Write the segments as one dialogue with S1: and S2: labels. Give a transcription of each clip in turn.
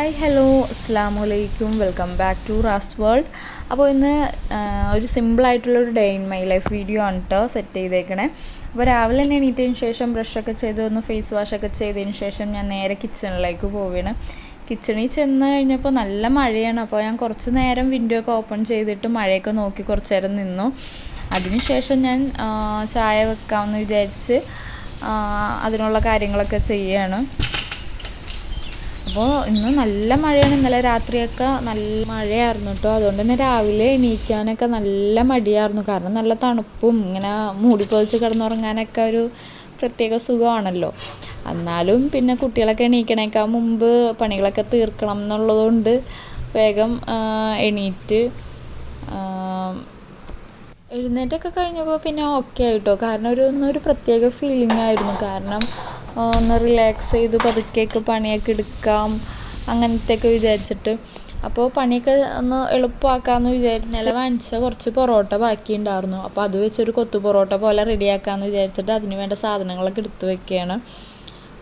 S1: Hi hello അസ്സലാമു അലൈക്കും welcome back to Raz world. അപ്പോൾ ഇന്ന് ഒരു സിമ്പിളായിട്ടുള്ളൊരു day in my life video ആണ് കേട്ടോ സെറ്റ് ചെയ്തേക്കണേ. അപ്പോൾ രാവിലെ തന്നെ എണീറ്റതിന് ശേഷം ബ്രഷൊക്കെ ചെയ്ത് ഒന്ന് ഫേസ് വാഷൊക്കെ ചെയ്തതിന് ശേഷം ഞാൻ നേരെ കിച്ചണിലേക്ക് പോവുകയാണ്. കിച്ചണിൽ ചെന്ന് കഴിഞ്ഞപ്പോൾ നല്ല മഴയാണ്. അപ്പോൾ ഞാൻ കുറച്ച് നേരം വിൻഡോ ഒക്കെ ഓപ്പൺ ചെയ്തിട്ട് മഴയൊക്കെ നോക്കി കുറച്ച് നേരം നിന്നു. അതിനുശേഷം ഞാൻ ചായ വെക്കാമെന്ന് വിചാരിച്ച് അതിനുള്ള കാര്യങ്ങളൊക്കെ ചെയ്യുകയാണ്. അപ്പോൾ ഇന്ന് നല്ല മഴയാണ്. ഇന്നലെ രാത്രിയൊക്കെ നല്ല മഴയായിരുന്നു കേട്ടോ. അതുകൊണ്ട് തന്നെ രാവിലെ എണീക്കാനൊക്കെ നല്ല മടിയായിരുന്നു. കാരണം നല്ല തണുപ്പും ഇങ്ങനെ മൂടിപ്പൊതിച്ച് കിടന്നുറങ്ങാനൊക്കെ ഒരു പ്രത്യേക സുഖമാണല്ലോ. എന്നാലും പിന്നെ കുട്ടികളൊക്കെ എണീക്കണേക്കാൾ മുമ്പ് പണികളൊക്കെ തീർക്കണം എന്നുള്ളതുകൊണ്ട് വേഗം എണീറ്റ് എഴുന്നേറ്റൊക്കെ കഴിഞ്ഞപ്പോൾ പിന്നെ ഓക്കെ ആയിട്ടോ. കാരണം ഒരു പ്രത്യേക ഫീലിംഗ് ആയിരുന്നു. കാരണം ഒന്ന് റിലാക്സ് ചെയ്ത് പതുക്കെയൊക്കെ പണിയൊക്കെ എടുക്കാം അങ്ങനത്തെയൊക്കെ വിചാരിച്ചിട്ട്. അപ്പോൾ പണിയൊക്കെ ഒന്ന് എളുപ്പമാക്കാമെന്ന് വിചാരിച്ച് നില വാങ്ങിച്ച കുറച്ച് പൊറോട്ട ബാക്കിയുണ്ടായിരുന്നു. അപ്പോൾ അത് വെച്ചൊരു കൊത്തു പൊറോട്ട പോലെ റെഡിയാക്കാമെന്ന് വിചാരിച്ചിട്ട് അതിന് വേണ്ട സാധനങ്ങളൊക്കെ എടുത്ത് വെക്കുകയാണ്.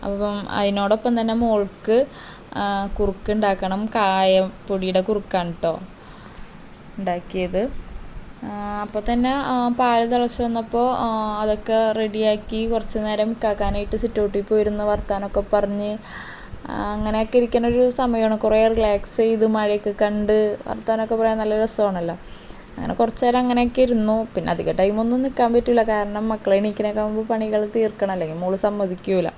S1: അപ്പം അതിനോടൊപ്പം തന്നെ മോൾക്ക് കുറുക്ക് ഉണ്ടാക്കണം. കായപ്പൊടിയുടെ കുറുക്കാണ് കേട്ടോ ഉണ്ടാക്കിയത്. അപ്പോൾ തന്നെ പാല് തിളച്ച് വന്നപ്പോൾ അതൊക്കെ റെഡിയാക്കി കുറച്ച് നേരം കാക്കാനായിട്ട് സിറ്റൗട്ടിൽ പോയിരുന്ന് വർത്താനമൊക്കെ പറഞ്ഞ് അങ്ങനെയൊക്കെ ഇരിക്കുന്നൊരു സമയമാണ്. കുറേ റിലാക്സ് ചെയ്ത് മഴയൊക്കെ കണ്ട് വർത്താനമൊക്കെ പറയാൻ നല്ല രസമാണല്ലോ. അങ്ങനെ കുറച്ച് നേരം അങ്ങനെയൊക്കെ ഇരുന്നു. പിന്നെ അധികം ടൈമൊന്നും നിൽക്കാൻ പറ്റില്ല. കാരണം മക്കളെ എണീക്കണൊക്കെ ആകുമ്പോൾ പണികൾ തീർക്കണം, അല്ലെങ്കിൽ മോള് സമ്മതിക്കൂല.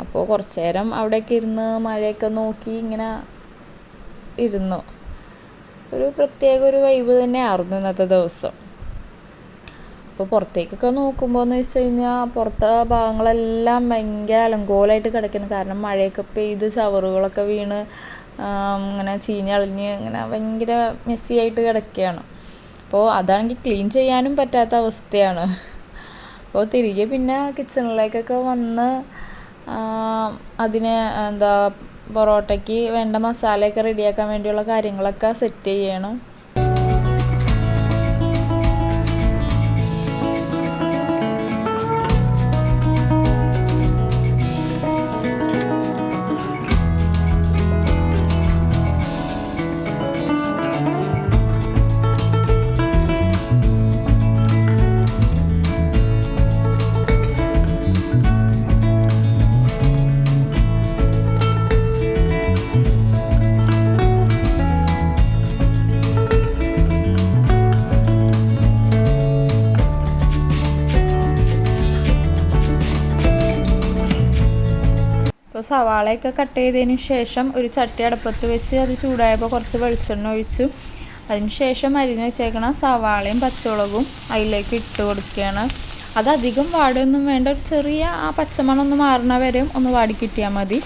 S1: അപ്പോൾ കുറച്ച് നേരം അവിടെയൊക്കെ ഇരുന്ന് മഴയൊക്കെ നോക്കി ഇങ്ങനെ ഇരുന്നു. ഒരു പ്രത്യേക ഒരു വൈബ് തന്നെയായിരുന്നു ഇന്നത്തെ ദിവസം. അപ്പോൾ പുറത്തേക്കൊക്കെ നോക്കുമ്പോൾ എന്ന് വെച്ച് കഴിഞ്ഞാൽ പുറത്തെ ഭാഗങ്ങളെല്ലാം ഭയങ്കര അലങ്കോലമായിട്ട് കിടക്കുന്നു. കാരണം മഴയൊക്കെ പെയ്ത് ചവറുകളൊക്കെ വീണ് ഇങ്ങനെ ചീഞ്ഞളിഞ്ഞ് ഇങ്ങനെ ഭയങ്കര മെസ്സിയായിട്ട് കിടക്കുകയാണ്. അപ്പോൾ അതാണെങ്കിൽ ക്ലീൻ ചെയ്യാനും പറ്റാത്ത അവസ്ഥയാണ്. അപ്പോൾ തിരികെ പിന്നെ കിച്ചണിലേക്കൊക്കെ വന്ന് അതിന് പൊറോട്ടയ്ക്ക് വേണ്ട മസാലയൊക്കെ റെഡിയാക്കാൻ വേണ്ടിയുള്ള കാര്യങ്ങളൊക്കെ സെറ്റ് ചെയ്യണം. അപ്പോൾ സവാളയൊക്കെ കട്ട് ചെയ്തതിന് ശേഷം ഒരു ചട്ടി അടുപ്പത്ത് വെച്ച് അത് ചൂടായപ്പോൾ കുറച്ച് വെളിച്ചെണ്ണ ഒഴിച്ചു. അതിന് ശേഷം അരിഞ്ഞ് വെച്ചേക്കണ സവാളയും പച്ചമുളകും അതിലേക്ക് ഇട്ട് കൊടുക്കുകയാണ്. അതധികം വാടൊന്നും വേണ്ട, ഒരു ചെറിയ ആ പച്ചമണം ഒന്ന് മാറണ വരെയും ഒന്ന് വാടി കിട്ടിയാൽ മതി.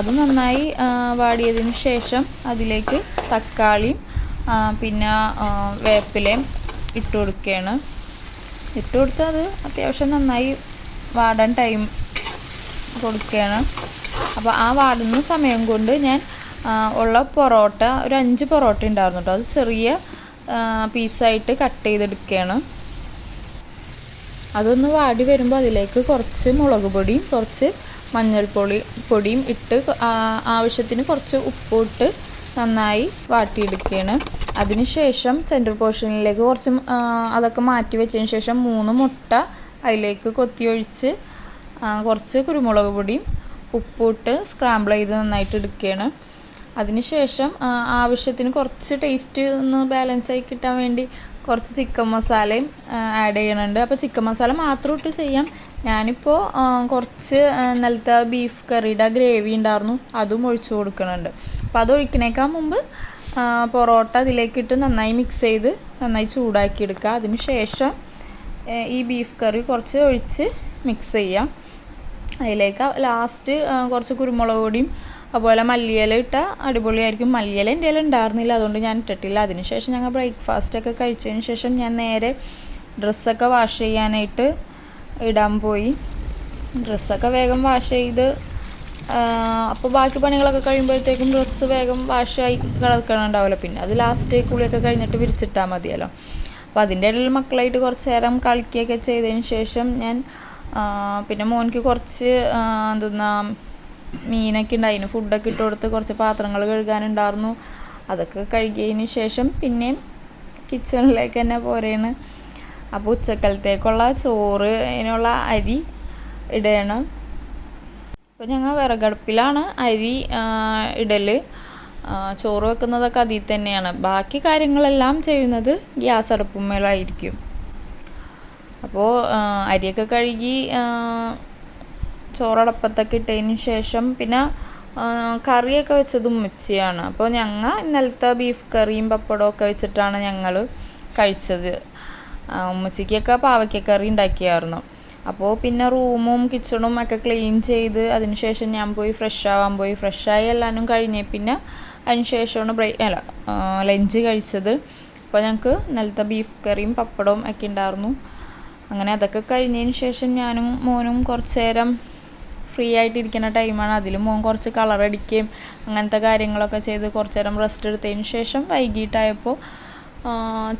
S1: അത് നന്നായി വാടിയതിന് ശേഷം അതിലേക്ക് തക്കാളിയും പിന്നെ വേപ്പിലയും ഇട്ട് കൊടുക്കുകയാണ്. ഇട്ട് കൊടുത്ത് അത് അത്യാവശ്യം നന്നായി വാടാൻ ടൈം കൊടുക്കുകയാണ്. അപ്പോൾ ആ വാടുന്ന സമയം കൊണ്ട് ഞാൻ ഉള്ള പൊറോട്ട ഒരു 5 പൊറോട്ട ഉണ്ടായിരുന്നു കേട്ടോ. അത് ചെറിയ പീസായിട്ട് കട്ട് ചെയ്തെടുക്കുകയാണ്. അതൊന്ന് വാടി വരുമ്പോൾ അതിലേക്ക് കുറച്ച് മുളക് പൊടിയും കുറച്ച് പൊടിയും ഇട്ട് ആവശ്യത്തിന് കുറച്ച് ഉപ്പിട്ട് നന്നായി വാട്ടിയെടുക്കുകയാണ്. അതിനുശേഷം സെൻറ്റർ പോർഷനിലേക്ക് കുറച്ച് അതൊക്കെ മാറ്റി വെച്ചതിന് ശേഷം 3 മുട്ട അതിലേക്ക് കൊത്തി ഒഴിച്ച് കുറച്ച് കുരുമുളക് പൊടിയും ഉപ്പിട്ട് സ്ക്രാമ്പിൾ ചെയ്ത് നന്നായിട്ട് എടുക്കുകയാണ്. അതിനുശേഷം ആവശ്യത്തിന് കുറച്ച് ടേസ്റ്റ് ഒന്ന് ബാലൻസായി കിട്ടാൻ വേണ്ടി കുറച്ച് ചിക്കൻ മസാലയും ആഡ് ചെയ്യണുണ്ട്. അപ്പോൾ ചിക്കൻ മസാല മാത്രം ഇട്ട് ചെയ്യാം. ഞാനിപ്പോൾ കുറച്ച് ഇന്നലത്തെ ബീഫ് കറിയുടെ ഗ്രേവി ഉണ്ടായിരുന്നു, അതും ഒഴിച്ചു കൊടുക്കുന്നുണ്ട്. അപ്പോൾ അത് ഒഴിക്കണേക്കാൾ മുമ്പ് പൊറോട്ട അതിലേക്കിട്ട് നന്നായി മിക്സ് ചെയ്ത് നന്നായി ചൂടാക്കി എടുക്കുക. അതിന് ശേഷം ഈ ബീഫ് കറി കുറച്ച് ഒഴിച്ച് മിക്സ് ചെയ്യാം. അതിലേക്ക് ലാസ്റ്റ് കുറച്ച് കുരുമുളക് പൊടിയും അതുപോലെ മല്ലിയില ഇട്ടാൽ അടിപൊളിയായിരിക്കും. മല്ലിയില എൻ്റെ കയ്യിൽ ഉണ്ടായിരുന്നില്ല, അതുകൊണ്ട് ഞാൻ ഇട്ടിട്ടില്ല. അതിനുശേഷം ഞങ്ങൾ ബ്രേക്ക്ഫാസ്റ്റൊക്കെ കഴിച്ചതിന് ശേഷം ഞാൻ നേരെ ഡ്രസ്സൊക്കെ വാഷ് ചെയ്യാനായിട്ട് ഇടാൻ പോയി. ഡ്രസ്സൊക്കെ വേഗം വാഷ് ചെയ്ത് അപ്പോൾ ബാക്കി പണികളൊക്കെ കഴിയുമ്പോഴത്തേക്കും ഡ്രസ്സ് വേഗം വാഷായി കിടക്കണുണ്ടാവുമല്ലോ. പിന്നെ അത് ലാസ്റ്റ് കുളിയൊക്കെ കഴിഞ്ഞിട്ട് വിരിച്ചിട്ടാൽ മതിയല്ലോ. അപ്പോൾ അതിൻ്റെ ഇടയിൽ മക്കളായിട്ട് കുറച്ച് നേരം കളിക്കുകയൊക്കെ ചെയ്തതിന് ശേഷം ഞാൻ പിന്നെ മോനിക്ക് കുറച്ച് മീനൊക്കെ ഉണ്ട്, അതിന് ഫുഡൊക്കെ ഇട്ട് കൊടുത്ത് കുറച്ച് പാത്രങ്ങൾ കഴുകാനുണ്ടായിരുന്നു. അതൊക്കെ കഴുകിയതിന് ശേഷം പിന്നെയും കിച്ചണിലേക്ക് തന്നെ പോരെയാണ്. അപ്പോൾ ഉച്ചക്കലത്തേക്കുള്ള ചോറിനുള്ള അരി ഇടണം. അപ്പോൾ ഞങ്ങൾ വിറകടുപ്പിലാണ് അരി ഇടൽ. ചോറ് വെക്കുന്നതൊക്കെ അതിൽ തന്നെയാണ്. ബാക്കി കാര്യങ്ങളെല്ലാം ചെയ്യുന്നത് ഗ്യാസ് അടുപ്പുമേലായിരിക്കും. അപ്പോൾ അരിയൊക്കെ കഴുകി ചോറടപ്പത്തൊക്കെ ഇട്ടതിന് ശേഷം പിന്നെ കറിയൊക്കെ വെച്ചത് ഉമ്മച്ചിയാണ്. അപ്പോൾ ഞങ്ങൾ ഇന്നലത്തെ ബീഫ് കറിയും പപ്പടവും ഒക്കെ വെച്ചിട്ടാണ് ഞങ്ങൾ കഴിച്ചത്. ഉമ്മച്ചിക്കൊക്കെ പാവയ്ക്കക്കറി ഉണ്ടാക്കിയായിരുന്നു. അപ്പോൾ പിന്നെ റൂമും കിച്ചണും ഒക്കെ ക്ലീൻ ചെയ്ത് അതിന് ശേഷം ഞാൻ പോയി ഫ്രഷായി എല്ലാവരും കഴിഞ്ഞ് പിന്നെ അതിന് ശേഷമാണ് ലഞ്ച് കഴിച്ചത്. അപ്പോൾ ഞങ്ങൾക്ക് ഇന്നലത്തെ ബീഫ് കറിയും പപ്പടവും ഒക്കെ ഉണ്ടായിരുന്നു. അങ്ങനെ അതൊക്കെ കഴിഞ്ഞതിന് ശേഷം ഞാനും മോനും കുറച്ച് നേരം ഫ്രീ ആയിട്ടിരിക്കുന്ന ടൈമാണ്. അതിൽ മോൻ കുറച്ച് കളറടിക്കുകയും അങ്ങനത്തെ കാര്യങ്ങളൊക്കെ ചെയ്ത് കുറച്ച് നേരം റെസ്റ്റ് എടുത്തതിന് ശേഷം വൈകിട്ടായപ്പോൾ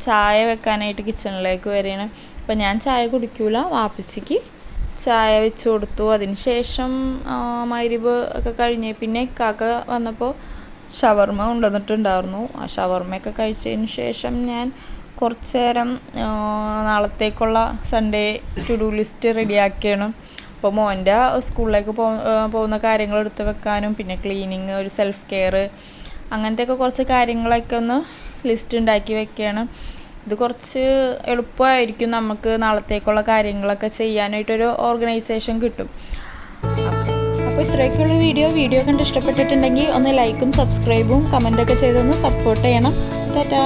S1: ചായ വെക്കാനായിട്ട് കിച്ചണിലേക്ക് വരികയാണ്. അപ്പം ഞാൻ ചായ കുടിക്കൂല, വാപ്പച്ചിക്ക് ചായ വെച്ച് കൊടുത്തു. അതിന് ശേഷം മഗ്‌രിബ് ഒക്കെ കഴിഞ്ഞ് പിന്നെ ഇക്കാക്ക വന്നപ്പോൾ ഷവർമ കൊണ്ടുവന്നിട്ടുണ്ടായിരുന്നു. ആ ഷവർമയൊക്കെ കഴിച്ചതിന് ശേഷം ഞാൻ കുറച്ച് നേരം നാളത്തേക്കുള്ള സൺഡേ ടു ഡു ലിസ്റ്റ് റെഡിയാക്കിയാണ്. അപ്പോൾ മോൻ്റെ സ്കൂളിലേക്ക് പോകുന്ന കാര്യങ്ങൾ എടുത്ത് വെക്കാനും പിന്നെ ക്ലീനിങ്, ഒരു സെൽഫ് കെയർ അങ്ങനത്തെയൊക്കെ കുറച്ച് കാര്യങ്ങളൊക്കെ ഒന്ന് ലിസ്റ്റ് ഉണ്ടാക്കി വെക്കുകയാണ്. ഇത് കുറച്ച് എളുപ്പമായിരിക്കും നമുക്ക് നാളത്തേക്കുള്ള കാര്യങ്ങളൊക്കെ ചെയ്യാനായിട്ടൊരു ഓർഗനൈസേഷൻ കിട്ടും. അപ്പോൾ ഇത്രയൊക്കെയുള്ള വീഡിയോ കണ്ട് ഇഷ്ടപ്പെട്ടിട്ടുണ്ടെങ്കിൽ ഒന്ന് ലൈക്കും സബ്സ്ക്രൈബും കമൻറ്റൊക്കെ ചെയ്തൊന്ന് സപ്പോർട്ട് ചെയ്യണം. ടാറ്റാ.